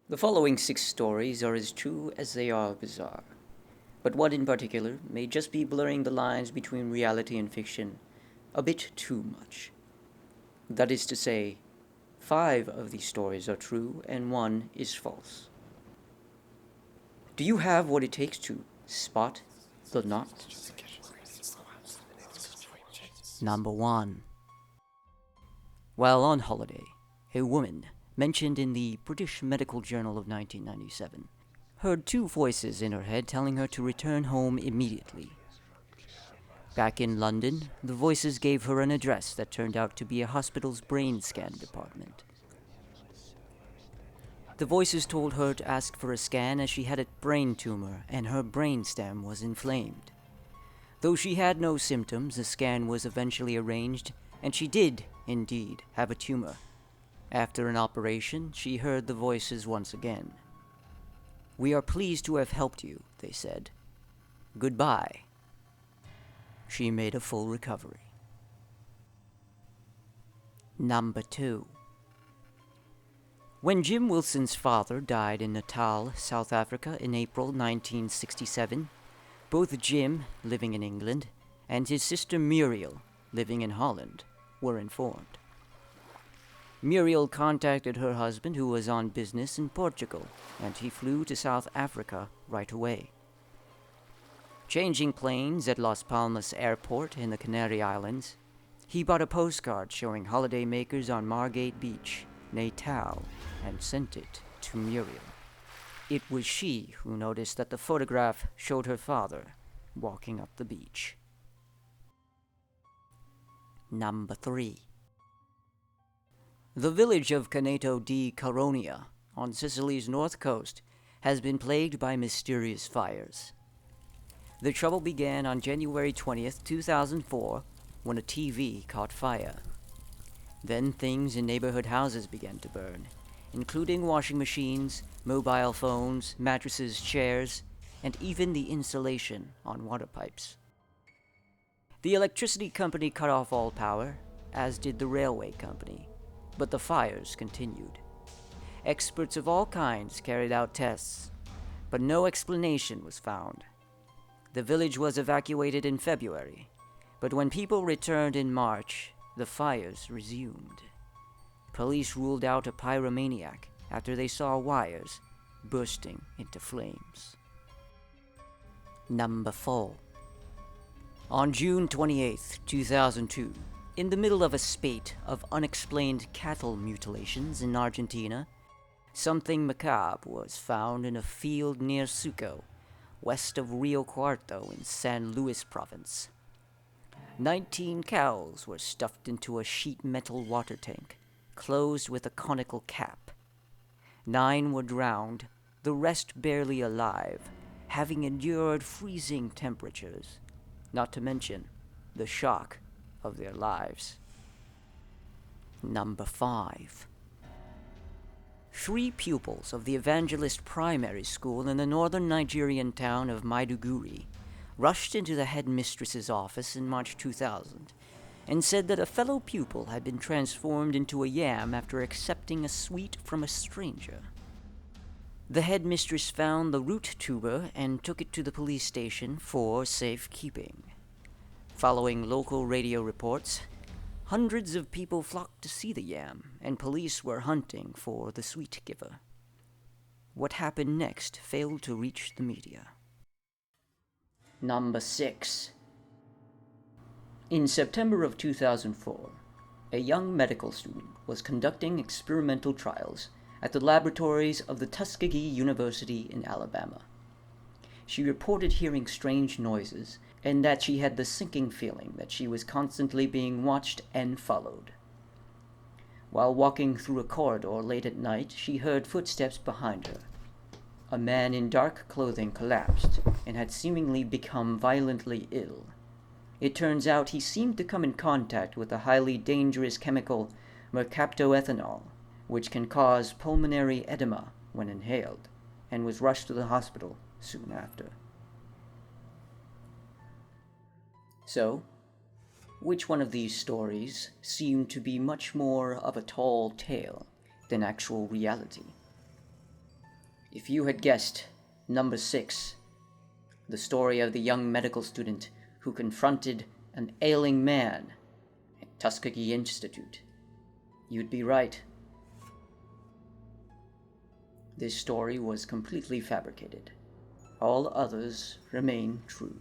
The following 6 stories are as true as they are bizarre, but one in particular may just be blurring the lines between reality and fiction a bit too much. That is to say, 5 of these stories are true and one is false. Do you have what it takes to spot the knot? Number 1. While on holiday, a woman, mentioned in the British Medical Journal of 1997, heard 2 voices in her head telling her to return home immediately. Back in London, the voices gave her an address that turned out to be a hospital's brain scan department. The voices told her to ask for a scan as she had a brain tumor and her brainstem was inflamed. Though she had no symptoms, a scan was eventually arranged, and she did, indeed, have a tumor. After an operation, she heard the voices once again. "We are pleased to have helped you," they said. "Goodbye." She made a full recovery. Number 2. When Jim Wilson's father died in Natal, South Africa in April 1967, both Jim, living in England, and his sister Muriel, living in Holland, were informed. Muriel contacted her husband, who was on business in Portugal, and he flew to South Africa right away. Changing planes at Las Palmas Airport in the Canary Islands, he bought a postcard showing holidaymakers on Margate Beach, Natal, and sent it to Muriel. It was she who noticed that the photograph showed her father walking up the beach. Number 3. The village of Caneto di Caronia, on Sicily's north coast, has been plagued by mysterious fires. The trouble began on January 20th, 2004, when a TV caught fire. Then things in neighborhood houses began to burn, including washing machines, mobile phones, mattresses, chairs, and even the insulation on water pipes. The electricity company cut off all power, as did the railway company, but the fires continued. Experts of all kinds carried out tests, but no explanation was found. The village was evacuated in February, but when people returned in March, the fires resumed. Police ruled out a pyromaniac after they saw wires bursting into flames. Number 4. On June 28, 2002, in the middle of a spate of unexplained cattle mutilations in Argentina, something macabre was found in a field near Suco, west of Rio Cuarto in San Luis province. 19 cows were stuffed into a sheet metal water tank, closed with a conical cap. 9 were drowned, the rest barely alive, having endured freezing temperatures, not to mention the shock of their lives. Number 5. 3 pupils of the Evangelist Primary School in the northern Nigerian town of Maiduguri rushed into the headmistress's office in March 2000 and said that a fellow pupil had been transformed into a yam after accepting a sweet from a stranger. The headmistress found the root tuber and took it to the police station for safekeeping. Following local radio reports, hundreds of people flocked to see the yam, and police were hunting for the sweet giver. What happened next failed to reach the media. Number 6. In September of 2004, a young medical student was conducting experimental trials at the laboratories of the Tuskegee University in Alabama. She reported hearing strange noises and that she had the sinking feeling that she was constantly being watched and followed. While walking through a corridor late at night, she heard footsteps behind her. A man in dark clothing collapsed and had seemingly become violently ill. It turns out he seemed to come in contact with the highly dangerous chemical mercaptoethanol, which can cause pulmonary edema when inhaled, and was rushed to the hospital soon after. So, which one of these stories seemed to be much more of a tall tale than actual reality? If you had guessed number 6, the story of the young medical student who confronted an ailing man at Tuskegee Institute, you'd be right. This story was completely fabricated. All others remain true.